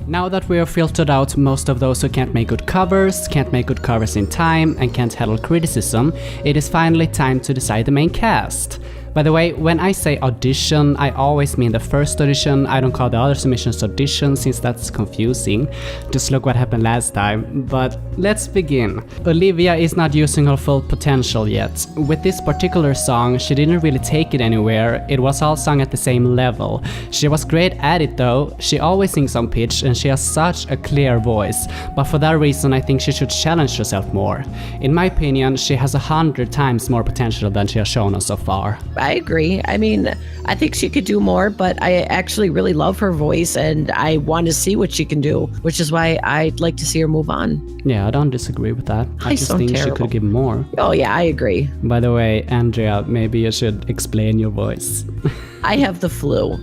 Now that we have filtered out most of those who can't make good covers in time, and can't handle criticism, it is finally time to decide the main cast. By the way, when I say audition, I always mean the first audition. I don't call the other submissions audition since that's confusing. Just look what happened last time. But let's begin. Olivia is not using her full potential yet. With this particular song, she didn't really take it anywhere. It was all sung at the same level. She was great at it though. She always sings on pitch and she has such a clear voice. But for that reason, I think she should challenge herself more. In my opinion, she has 100 times more potential than she has shown us so far. I agree. I mean, I think she could do more, but I actually really love her voice and I want to see what she can do, which is why I'd like to see her move on. Yeah, I don't disagree with that. I just think she could give more. Oh yeah, I agree. By the way, Andrea, maybe you should explain your voice. I have the flu.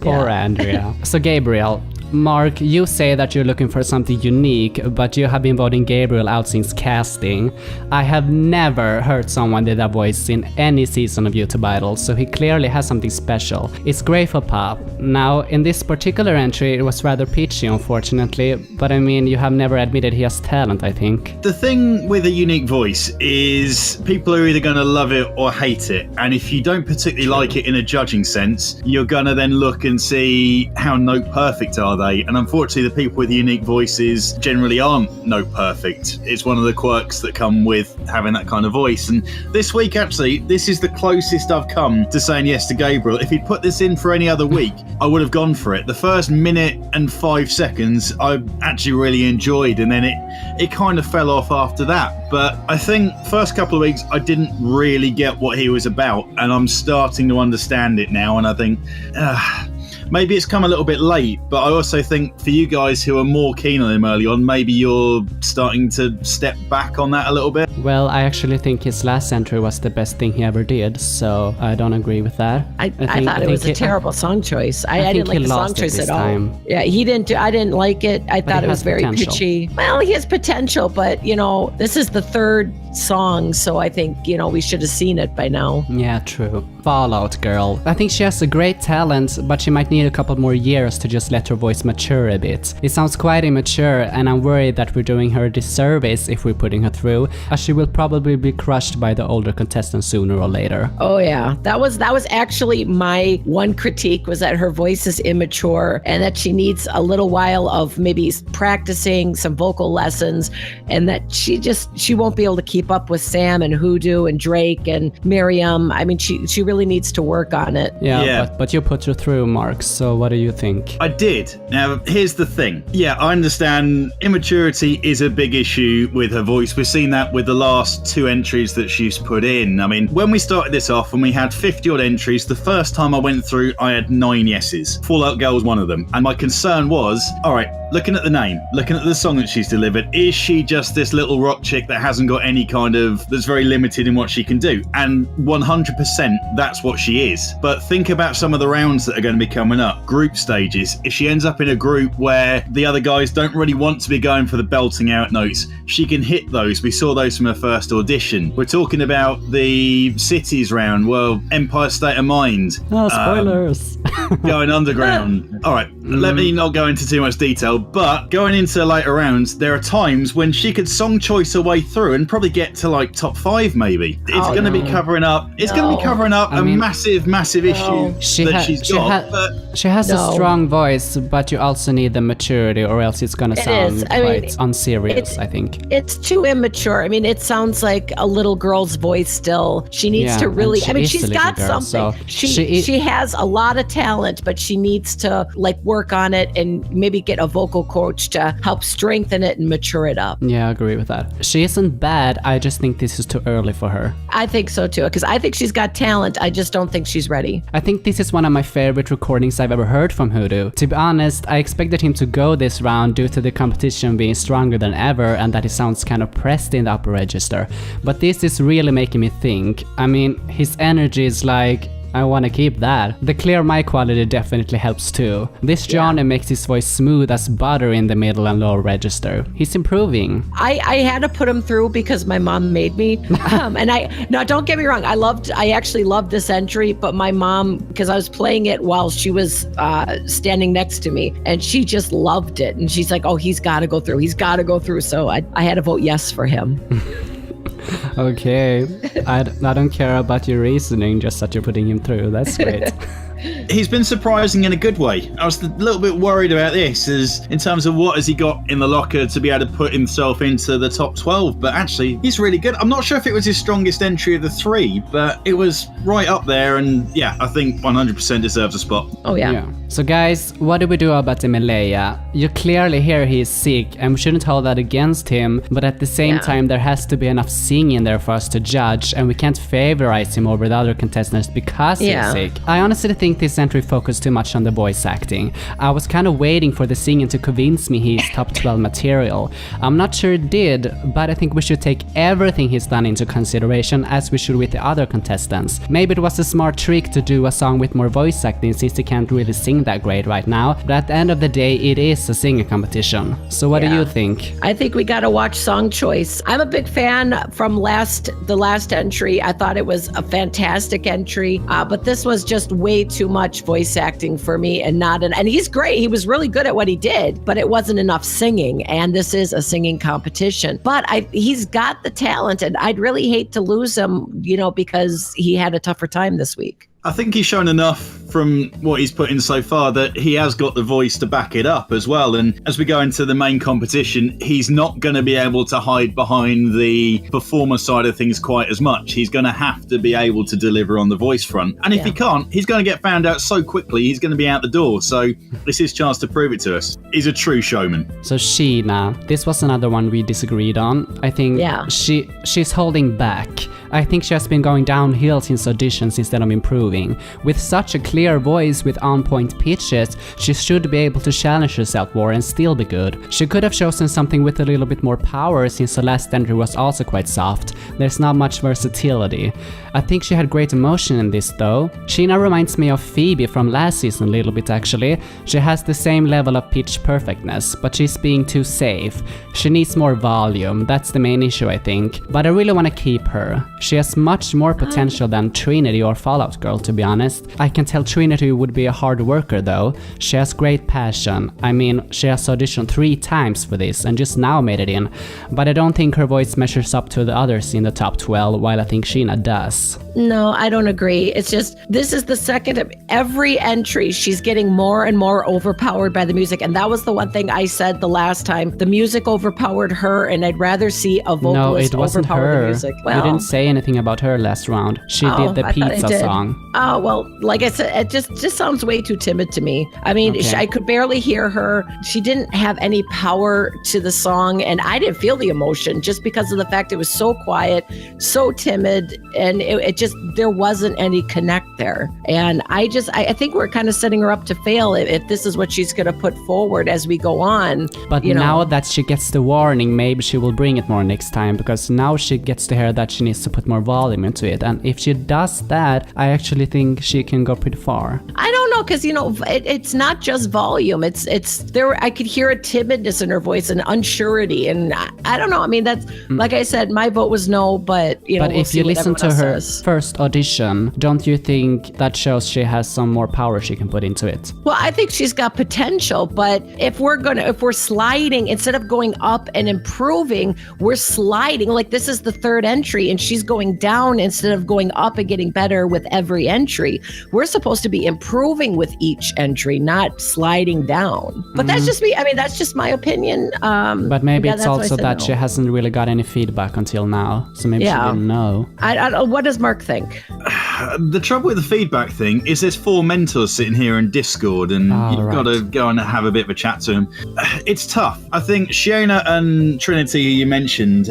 Poor Andrea. So Gabriel, Mark, you say that you're looking for something unique, but you have been voting Gabriel out since casting. I have never heard someone did that voice in any season of YouTube Idol, so he clearly has something special. It's great for pop. Now, in this particular entry, it was rather pitchy, unfortunately, but I mean, you have never admitted he has talent, I think. The thing with a unique voice is people are either going to love it or hate it, and if you don't particularly like it in a judging sense, you're going to then look and see how note perfect are they, and unfortunately the people with unique voices generally aren't note perfect. It's one of the quirks that come with having that kind of voice, and this week actually this is the closest I've come to saying yes to Gabriel. If he'd put this in for any other week, I would have gone for it. The first minute and 5 seconds I actually really enjoyed, and then it kind of fell off after that. But I think first couple of weeks I didn't really get what he was about, and I'm starting to understand it now, and I think maybe it's come a little bit late, but I also think for you guys who are more keen on him early on, maybe you're starting to step back on that a little bit. Well, I actually think his last entry was the best thing he ever did, so I don't agree with that. I thought it was a terrible song choice. I didn't like the song choice at all. Yeah, he didn't. I didn't like it. I thought it was very pitchy. Well, he has potential, but this is the third song, so I think we should have seen it by now. Yeah, true. Fallout Girl. I think she has a great talent, but she might need a couple more years to just let her voice mature a bit. It sounds quite immature, and I'm worried that we're doing her a disservice if we're putting her through, as she will probably be crushed by the older contestants sooner or later. Oh yeah, that was actually my one critique, was that her voice is immature and that she needs a little while of maybe practicing some vocal lessons, and that she won't be able to keep up with Sam and Hoodoo and Drake and Miriam. I mean, she really needs to work on it. Yeah. But you put her through, Mark, so what do you think? I did. Now, here's the thing. Yeah, I understand immaturity is a big issue with her voice. We've seen that with the last 2 entries that she's put in. I mean, when we started this off and we had 50 odd entries, the first time I went through, I had 9 yeses. Fallout Girl was one of them. And my concern was, all right, looking at the name, looking at the song that she's delivered, is she just this little rock chick that hasn't got any that's very limited in what she can do? And 100% that's what she is. But think about some of the rounds that are going to be coming up. Group stages. If she ends up in a group where the other guys don't really want to be going for the belting out notes, she can hit those. We saw those from her first audition. We're talking about the cities round. Well, Empire State of Mind. Oh, spoilers. Going underground. All right, let me not go into too much detail, but going into later rounds, there are times when she could song choice her way through and probably get to like top 5 maybe. It's going to be covering up. It's going to be covering up a massive issue that she's got. She has a strong voice, but you also need the maturity, or else it's going to sound quite unserious, I think. It's too immature. I mean, it sounds like a little girl's voice still. She needs to really, she's got something. So she has a lot of talent, but she needs to work on it and maybe get a vocal coach to help strengthen it and mature it up. Yeah, I agree with that. She isn't bad. I just think this is too early for her. I think so too, because I think she's got talent. I just don't think she's ready. I think this is one of my favorite recordings I've ever heard from Hoodoo. To be honest, I expected him to go this round due to the competition being stronger than ever and that he sounds kind of pressed in the upper register. But this is really making me think. I mean, his energy is like I want to keep that. The clear mic quality definitely helps too. This Johnny makes his voice smooth as butter in the middle and low register. He's improving. I had to put him through because my mom made me. Now don't get me wrong. I actually loved this entry, but my mom, because I was playing it while she was standing next to me, and she just loved it. And she's like, oh, he's got to go through. He's got to go through. So I had to vote yes for him. Okay. I don't care about your reasoning, just that you're putting him through. That's great. He's been surprising in a good way. I was a little bit worried about this, as in terms of what has he got in the locker to be able to put himself into the top 12, but actually he's really good. I'm not sure if it was his strongest entry of the three, but it was right up there, and yeah, I think 100% deserves a spot. Oh yeah. So guys, what do we do about Emilia? You clearly hear he is sick, and we shouldn't hold that against him, but at the same time there has to be enough singing there for us to judge, and we can't favorize him over the other contestants because he's sick. I honestly think this entry focused too much on the voice acting. I was kind of waiting for the singing to convince me he's top 12 material. I'm not sure it did, but I think we should take everything he's done into consideration, as we should with the other contestants. Maybe it was a smart trick to do a song with more voice acting, since he can't really sing that great right now, but at the end of the day it is a singing competition. So what do you think? I think we gotta watch song choice. I'm a big fan from the last entry. I thought it was a fantastic entry, but this was just way too much voice acting for me, and he's great. He was really good at what he did, but it wasn't enough singing, and this is a singing competition. But he's got the talent, and I'd really hate to lose him, because he had a tougher time this week. I think he's shown enough from what he's put in so far that he has got the voice to back it up as well. And as we go into the main competition, he's not going to be able to hide behind the performer side of things quite as much. He's going to have to be able to deliver on the voice front. And if he can't, he's going to get found out so quickly, he's going to be out the door. So it's his chance to prove it to us. He's a true showman. So Sheena, this was another one we disagreed on. I think she's holding back. I think she has been going downhill since auditions instead of improving. With such a clear voice with on-point pitches, she should be able to challenge herself more and still be good. She could have chosen something with a little bit more power, since the last entry was also quite soft. There's not much versatility. I think she had great emotion in this though. Sheena reminds me of Phoebe from last season a little bit actually. She has the same level of pitch perfectness, but she's being too safe. She needs more volume, that's the main issue I think. But I really want to keep her. She has much more potential than Trinity or Fallout Girl, to be honest. I can tell Trinity would be a hard worker though. She has great passion. I mean, she has auditioned 3 times for this and just now made it in. But I don't think her voice measures up to the others in the top 12, while I think Sheena does. No, I don't agree. It's just, this is the second of every entry. She's getting more and more overpowered by the music. And that was the one thing I said the last time. The music overpowered her, and I'd rather see a vocalist overpower the music. Well, you didn't say anything about her last round. She did the pizza song. Oh, well, like I said, it just sounds way too timid to me. I mean, I could barely hear her. She didn't have any power to the song, and I didn't feel the emotion just because of the fact it was so quiet, so timid, and it just, there wasn't any connect there. And I think we're kind of setting her up to fail if this is what she's going to put forward as we go on. But now that she gets the warning, maybe she will bring it more next time, because now she gets to hear that she needs to put more volume into it. And if she does that, I actually think she can go pretty far. I don't know, because it's not just volume. It's there. I could hear a timidness in her voice and unsurety, and I don't know. I mean, that's like I said, my vote was no, but But if you listen to her first audition, don't you think that shows she has some more power she can put into it? Well, I think she's got potential, but if we're sliding, instead of going up and improving, we're sliding. Like, this is the third entry and she's going down instead of going up and getting better with every entry. We're supposed to be improving with each entry, not sliding down. But that's just me. I mean, that's just my opinion. But maybe it's also that she hasn't really got any feedback until now. So maybe she didn't know. What does Mark think? The trouble with the feedback thing is there's 4 mentors sitting here in Discord, and you've got to go and have a bit of a chat to them. It's tough. I think Shiona and Trinity, you mentioned,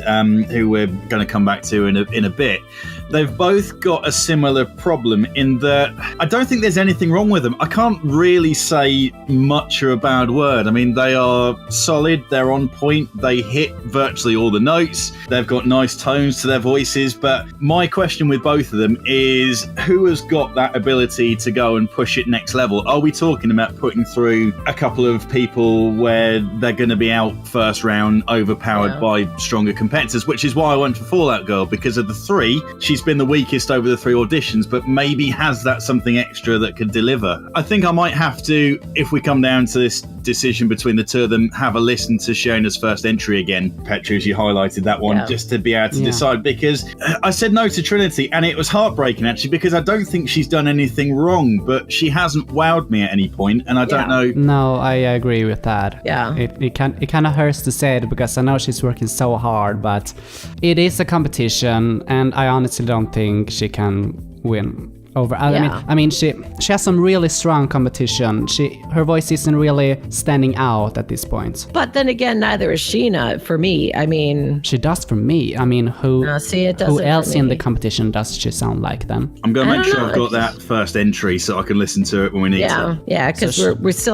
who we're going to come back to in a bit, they've both got a similar problem in that I don't think there's anything wrong with them. I can't really say much or a bad word. I mean, they are solid, they're on point, they hit virtually all the notes, they've got nice tones to their voices, but my question with both of them is who has got that ability to go and push it next level? Are we talking about putting through a couple of people where they're going to be out first round, overpowered by stronger competitors, which is why I went for Fallout Girl, because of the three, she's been the weakest over the three auditions, but maybe has that something extra that could deliver. I think I might have to, if we come down to this decision between the two of them, have a listen to Shiona's first entry again, Petri, as you highlighted that one, just to be able to decide, because I said no to Trinity, and it was heartbreaking actually, because I don't think she's done anything wrong, but she hasn't wowed me at any point, and I don't know. No, I agree with that. Yeah. It kind of hurts to say it, because I know she's working so hard, but it is a competition, and I honestly don't think she can win over. I mean, she has some really strong competition. Her voice isn't really standing out at this point. But then again, neither is Sheena for me. I mean, she does for me. I mean, who else in the competition does she sound like then? I'm going to make sure I've got that first entry so I can listen to it when we need to. Yeah, because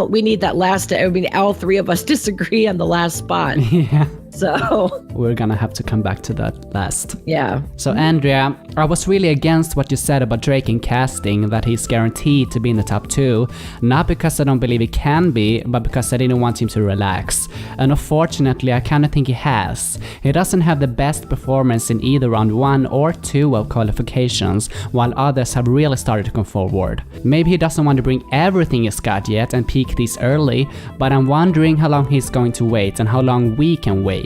we need that last. I mean, all three of us disagree on the last spot. Yeah. So we're gonna have to come back to that last. Yeah. So Andrea, I was really against what you said about Drake in casting, that he's guaranteed to be in the top 2, not because I don't believe he can be, but because I didn't want him to relax. And unfortunately, I kinda think he has. He doesn't have the best performance in either round 1 or 2 of qualifications, while others have really started to come forward. Maybe he doesn't want to bring everything he's got yet and peak this early, but I'm wondering how long he's going to wait and how long we can wait.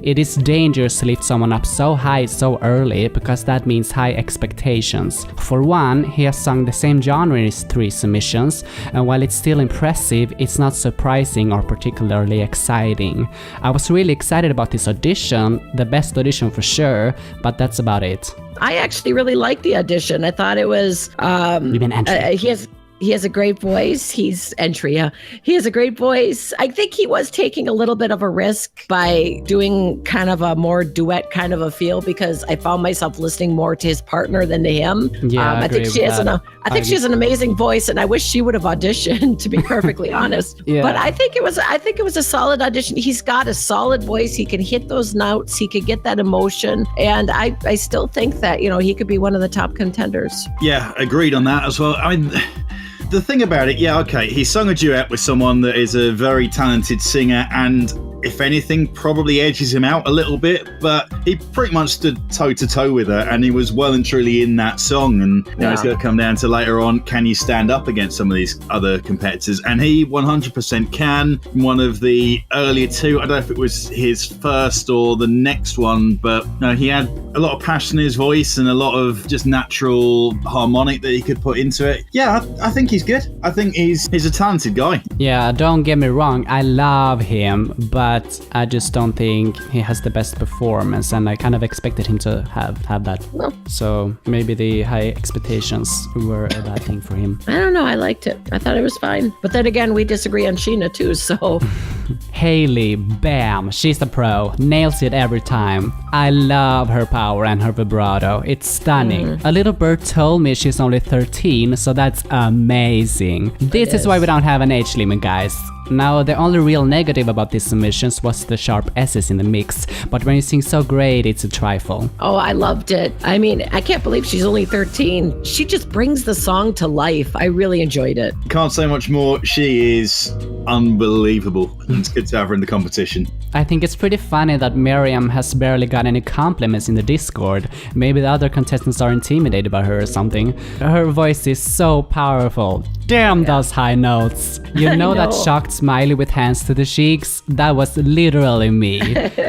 It is dangerous to lift someone up so high so early, because that means high expectations. For one, he has sung the same genre in his 3 submissions, and while it's still impressive, it's not surprising or particularly exciting. I was really excited about this audition, the best audition for sure, but that's about it. I actually really liked the audition. I thought it was he has a great voice. He's Andrea. He has a great voice. I think he was taking a little bit of a risk by doing kind of a more duet kind of a feel, because I found myself listening more to his partner than to him. Yeah, I think she has an amazing voice, and I wish she would have auditioned, to be perfectly honest. Yeah. But I think it was a solid audition. He's got a solid voice. He can hit those notes. He could get that emotion, and I still think that he could be one of the top contenders. Yeah, agreed on that as well. I mean, the thing about it, he sung a duet with someone that is a very talented singer, and if anything, probably edges him out a little bit, but he pretty much stood toe-to-toe with her, and he was well and truly in that song, and it's going to come down to later on, can you stand up against some of these other competitors? And he 100% can. One of the earlier 2, I don't know if it was his first or the next one, but he had a lot of passion in his voice and a lot of just natural harmonic that he could put into it. Yeah, I think he's good. I think he's a talented guy. Yeah, don't get me wrong, I love him, but I just don't think he has the best performance, and I kind of expected him to have that. No. So maybe the high expectations were a bad thing for him. I don't know, I liked it. I thought it was fine. But then again, we disagree on Sheena too, so... Hailey, bam, she's a pro, nails it every time. I love her power and her vibrato, it's stunning. A little bird told me she's only 13, so that's amazing. This is why we don't have an age limit, guys. Now, the only real negative about these submissions was the sharp S's in the mix, but when you sing so great, it's a trifle. Oh, I loved it. I mean, I can't believe she's only 13. She just brings the song to life. I really enjoyed it. Can't say much more. She is unbelievable. It's good to have her in the competition. I think it's pretty funny that Miriam has barely got any compliments in the Discord. Maybe the other contestants are intimidated by her or something. Her voice is so powerful. Damn those high notes. You know that shocked smiley with hands to the cheeks? That was literally me.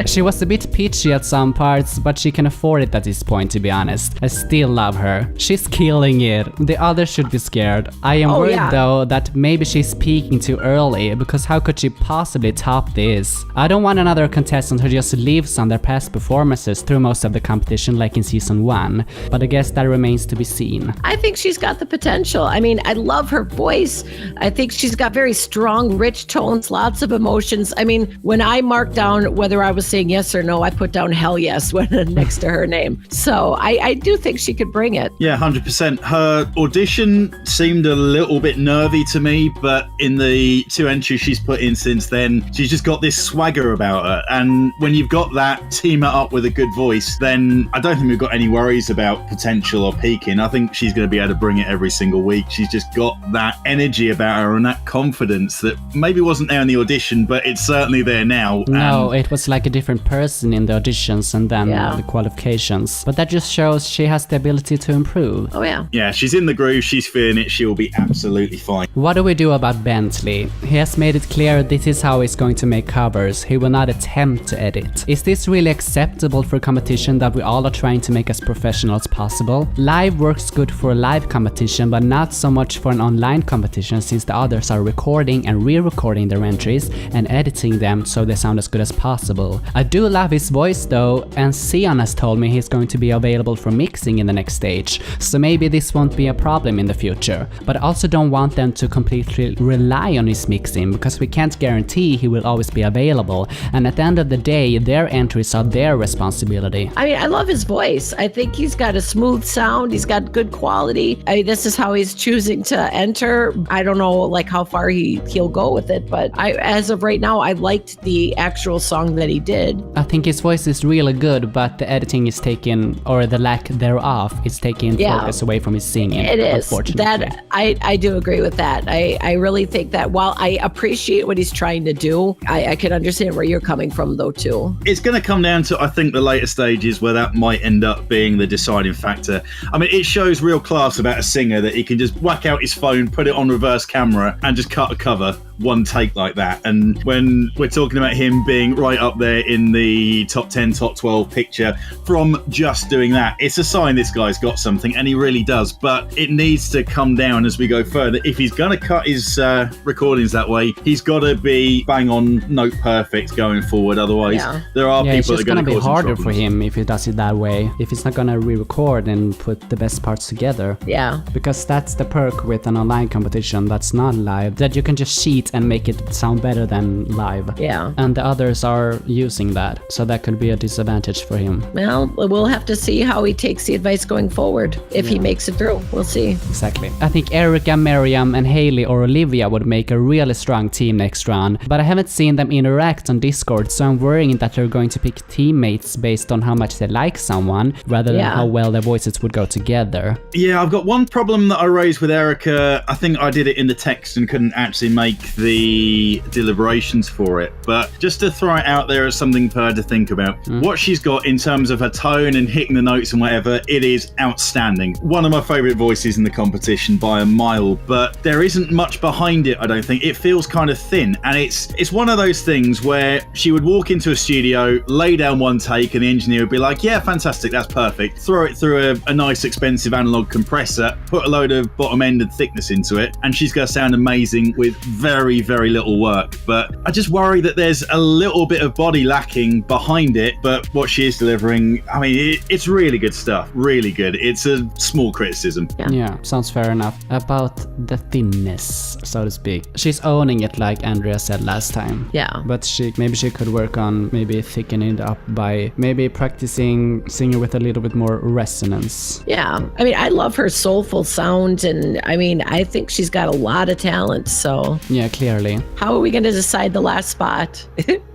She was a bit pitchy at some parts, but she can afford it at this point, to be honest. I still love her. She's killing it. The others should be scared. I am worried though that maybe she's peaking too early, because how could she possibly top this? I don't want another contestant who just lives on their past performances through most of the competition like in season 1, but I guess that remains to be seen. I think she's got the potential. I mean, I love her voice. I think she's got very strong, rich pitch, tones, lots of emotions. I mean, when I marked down whether I was saying yes or no, I put down hell yes when next to her name. So I do think she could bring it. Yeah, 100%. Her audition seemed a little bit nervy to me, but in the 2 entries she's put in since then, she's just got this swagger about her. And when you've got that, team it up with a good voice, then I don't think we've got any worries about potential or peaking. I think she's going to be able to bring it every single week. She's just got that energy about her and that confidence that maybe wasn't there in the audition, but it's certainly there now. No, it was like a different person in the auditions and then the qualifications. But that just shows she has the ability to improve. Oh, yeah. Yeah, she's in the groove, she's feeling it, she'll be absolutely fine. What do we do about Bentley? He has made it clear this is how he's going to make covers. He will not attempt to edit. Is this really acceptable for competition that we all are trying to make as professional as possible? Live works good for a live competition, but not so much for an online competition, since the others are recording and re-recording their entries and editing them so they sound as good as possible. I do love his voice though, and Sion has told me he's going to be available for mixing in the next stage, so maybe this won't be a problem in the future. But I also don't want them to completely rely on his mixing, because we can't guarantee he will always be available, and at the end of the day, their entries are their responsibility. I mean, I love his voice. I think he's got a smooth sound. He's got good quality. I mean, this is how he's choosing to enter. I don't know like how far he'll go with it, but as of right now, I liked the actual song that he did. I think his voice is really good, but the editing is taking, or the lack thereof, is taking focus away from his singing. It is. Unfortunately. That I do agree with that. I really think that while I appreciate what he's trying to do, I can understand where you're coming from though too. It's going to come down to, I think, the later stages where that might end up being the deciding factor. I mean, it shows real class about a singer that he can just whack out his phone, put it on reverse camera and just cut a cover one take like that. And when we're talking about him being right up there in the top 10, top 12 picture from just doing that, it's a sign this guy's got something, and he really does. But it needs to come down as we go further. If he's going to cut his recordings that way, he's got to be bang on note perfect going forward. Otherwise, there are people that are going to be harder for him if he does it that way. If he's not going to re-record and put the best parts together. Yeah. Because that's the perk with an online competition that's not live, that you can just cheat and make it sound better than live. Yeah. And the others are using that, so that could be a disadvantage for him. Well, we'll have to see how he takes the advice going forward. If he makes it through, we'll see. Exactly. I think Erica, Miriam, and Haley or Olivia would make a really strong team next round, but I haven't seen them interact on Discord, so I'm worrying that they're going to pick teammates based on how much they like someone, rather than how well their voices would go together. Yeah, I've got one problem that I raised with Erica. I think I did it in the text and couldn't actually make the deliberations for it, but just to throw it out there as something for her to think about. What she's got in terms of her tone and hitting the notes and whatever, it is outstanding. One of my favourite voices in the competition by a mile, but there isn't much behind it, I don't think. It feels kind of thin, and it's one of those things where she would walk into a studio, lay down one take, and the engineer would be like, yeah, fantastic, that's perfect. Throw it through a nice expensive analog compressor, put a load of bottom end and thickness into it, and she's going to sound amazing with very, very little work. But I just worry that there's a little bit of body lacking behind it, but what she is delivering, I mean, it's really good stuff, really good. It's a small criticism. Yeah, sounds fair enough. About the thinness, so to speak. She's owning it, like Andrea said last time. Yeah. But maybe she could work on maybe thickening it up by maybe practicing singing with a little bit more resonance. Yeah. I mean, I love her soulful sound, and I mean, I think she's got a lot of talent, so. Yeah, clearly. How are we going to decide the last spot?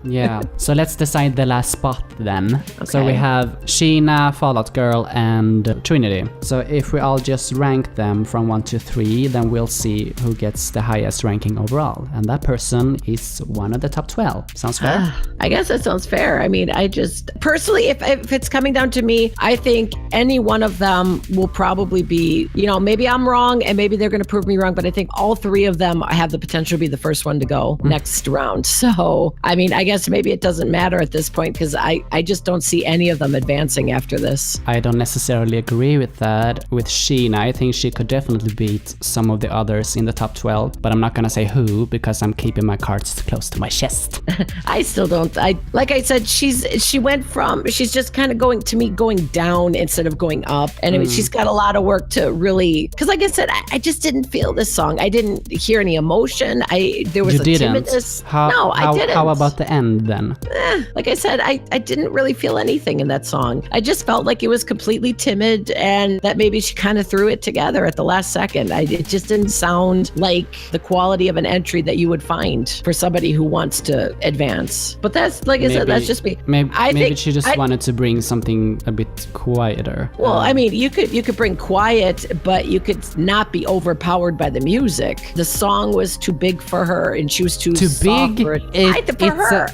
Yeah, so let's decide the last spot then. Okay. So we have Sheena, Fallout Girl, and Trinity. So if we all just rank them from 1 to 3, then we'll see who gets the highest ranking overall. And that person is one of the top 12. Sounds fair? I guess that sounds fair. I mean, I just, personally, if it's coming down to me, I think any one of them will probably be, maybe I'm wrong and maybe they're going to prove me wrong, but I think all 3 of them have the potential to be the first one to go next round. So, I mean, I guess maybe it doesn't matter at this point, because I I just don't see any of them advancing after this. I don't necessarily agree with that. With Sheena, I think she could definitely beat some of the others in the top 12, but I'm not gonna say who because I'm keeping my cards close to my chest. I still don't. Like I said, she's just kind of going down instead of going up. And I mean, she's got a lot of work to really, because like I said, I just didn't feel this song. I didn't hear any emotion. There was timidness. I didn't. How about the end then? Like I said, I didn't really feel anything in that song. I just felt like it was completely timid and that maybe she kind of threw it together at the last second. It just didn't sound like the quality of an entry that you would find for somebody who wants to advance. But that's, like I said, that's just me. Maybe she just wanted to bring something a bit quieter. Well, I mean, you could bring quiet, but you could not be overpowered by the music. The song was too big for her and she was too soft for it.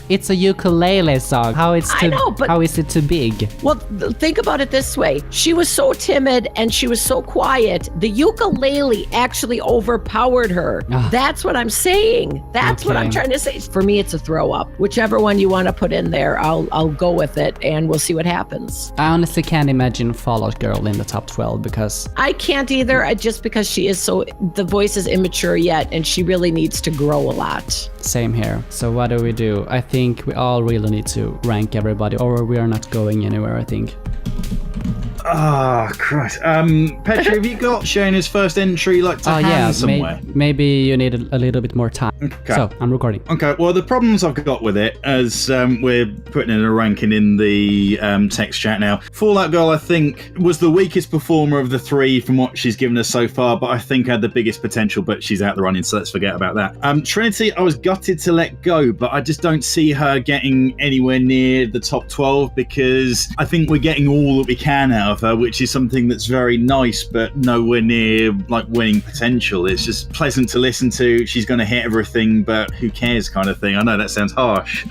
It's a ukulele song. How is it too big? Well, think about it this way. She was so timid and she was so quiet. The ukulele actually overpowered her. That's what I'm saying. That's what I'm trying to say. For me, it's a throw up. Whichever one you want to put in there, I'll go with it and we'll see what happens. I honestly can't imagine Fall Out Girl in the top 12 because... I can't either, just because the voice is immature yet and she really needs to grow a lot. Same here. So what do? I think we all really need to rank everybody or we are not going anywhere, I think. Oh, Christ. Petri, have you got Shayna's first entry to hand somewhere? Maybe you need a little bit more time. Okay. So, I'm recording. Okay, well, the problems I've got with it, as we're putting in a ranking in the text chat now, Fall Out Girl, I think, was the weakest performer of the three from what she's given us so far, but I think had the biggest potential, but she's out the running, so let's forget about that. Trinity, I was gutted to let go, but I just don't see her getting anywhere near the top 12 because I think we're getting all that we can out of her, which is something that's very nice, but nowhere near winning potential. It's just pleasant to listen to. She's going to hit everything, but who cares kind of thing. I know that sounds harsh,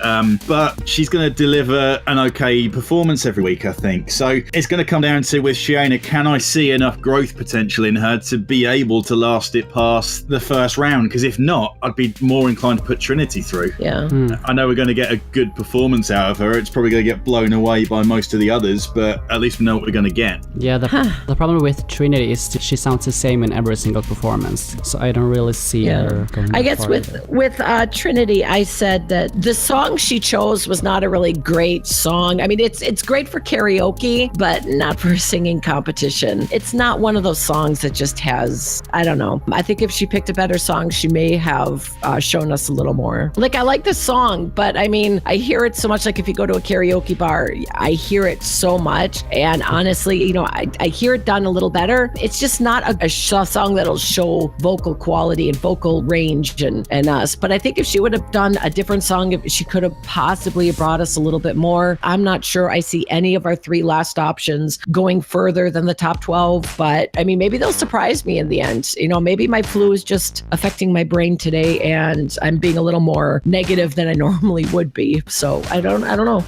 but she's going to deliver an okay performance every week, I think. So it's going to come down to, with Shayna, can I see enough growth potential in her to be able to last it past the first round? Because if not, I'd be more inclined to put Trinity through. Yeah. I know we're going to get a good performance out of her. It's probably going to get blown away by most of the others, but at least we know what we're going to get. Yeah, the problem with Trinity is she sounds the same in every single performance, so I don't really see her going. I guess with Trinity, I said that the song she chose was not a really great song. I mean, it's great for karaoke, but not for a singing competition. It's not one of those songs that just has, I don't know. I think if she picked a better song, she may have shown us a little more. Like, I like the song, but I mean, I hear it so much. Like, if you go to a karaoke bar, I hear it so much, and honestly, I hear it done a little better. It's just not a song that'll show vocal quality and vocal range and us. But I think if she would have done a different song, if she could have possibly brought us a little bit more. I'm not sure I see any of our three last options going further than the top 12. But I mean, maybe they'll surprise me in the end. Maybe my flu is just affecting my brain today and I'm being a little more negative than I normally would be. So I don't know.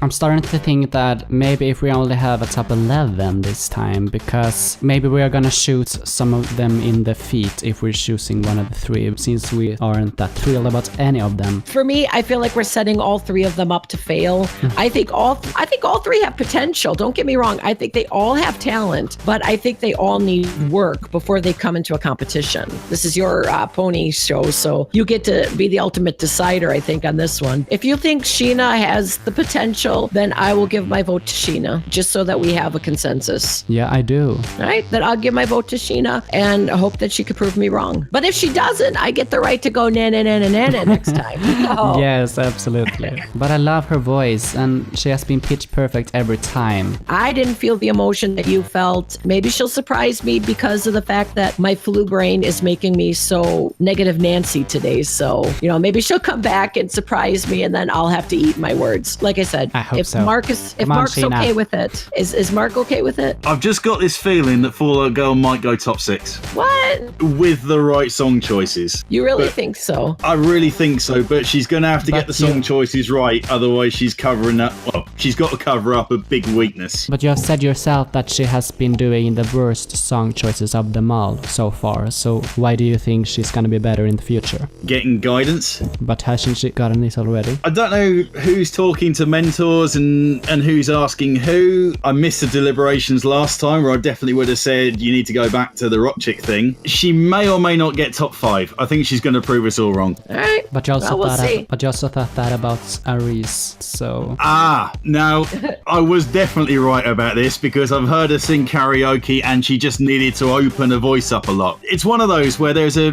I'm starting to think that maybe if we only have a top 11 this time, because maybe we are gonna shoot some of them in the feet if we're choosing one of the three, since we aren't that thrilled about any of them. For me, I feel like we're setting all three of them up to fail. I think all three have potential. Don't get me wrong. I think they all have talent, but I think they all need work before they come into a competition. This is your pony show, so you get to be the ultimate decider, I think, on this one. If you think Sheena has the potential, then I will give my vote to Sheena, just so that we have a consensus. Yeah, I do. All right, then I'll give my vote to Sheena and hope that she could prove me wrong. But if she doesn't, I get the right to go na next time. Oh. Yes, absolutely. But I love her voice, and she has been pitch perfect every time. I didn't feel the emotion that you felt. Maybe she'll surprise me because of the fact that my flu brain is making me so negative Nancy today. So, maybe she'll come back and surprise me, and then I'll have to eat my words. Like I said, if Mark's okay with it, is Is Mark okay with it? I've just got this feeling that Fall Out Girl might go top 6. What? With the right song choices. You really think so? I really think so, but she's going to have to get the song choices right, otherwise she's covering up, well, she's got to cover up a big weakness. But you have said yourself that she has been doing the worst song choices of them all so far, so why do you think she's gonna be better in the future? Getting guidance. But hasn't she gotten it already? I don't know who's talking to mentors and who's asking who. I missed the deliberations last time, where I definitely would have said you need to go back to the rock chick thing. She may or may not get top 5. I think she's going to prove us all wrong. All right. But you also, we'll see. But you also thought that about Aries, so... Now, I was definitely right about this because I've heard her sing karaoke and she just needed to open her voice up a lot. It's one of those where there's a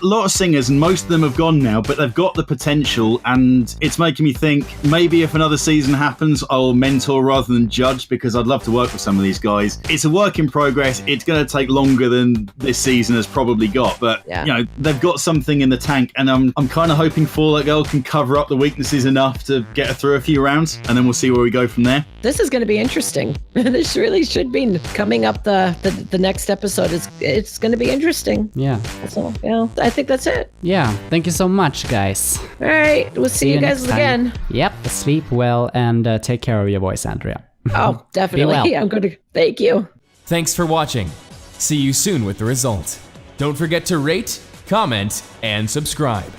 lot of singers and most of them have gone now, but they've got the potential, and it's making me think maybe if another season happens, I'll mentor rather than judge, because I'd love to work with some of these guys. It's a work in progress. It's going to take longer than this season has probably got, but you know, they've got something in the tank, and I'm kind of hoping Fall Out Girl can cover up the weaknesses enough to get her through a few rounds, and then we'll see where we go from there. This is going to be interesting. This really should be coming up. The next episode it's going to be interesting. Yeah. So I think that's it. Yeah. Thank you so much, guys. All right. We'll see you guys again. Yep. Sleep well and take care of your voice, Andrea. Oh, definitely. Well. I'm going to. Thank you. Thanks for watching. See you soon with the result. Don't forget to rate, comment, and subscribe.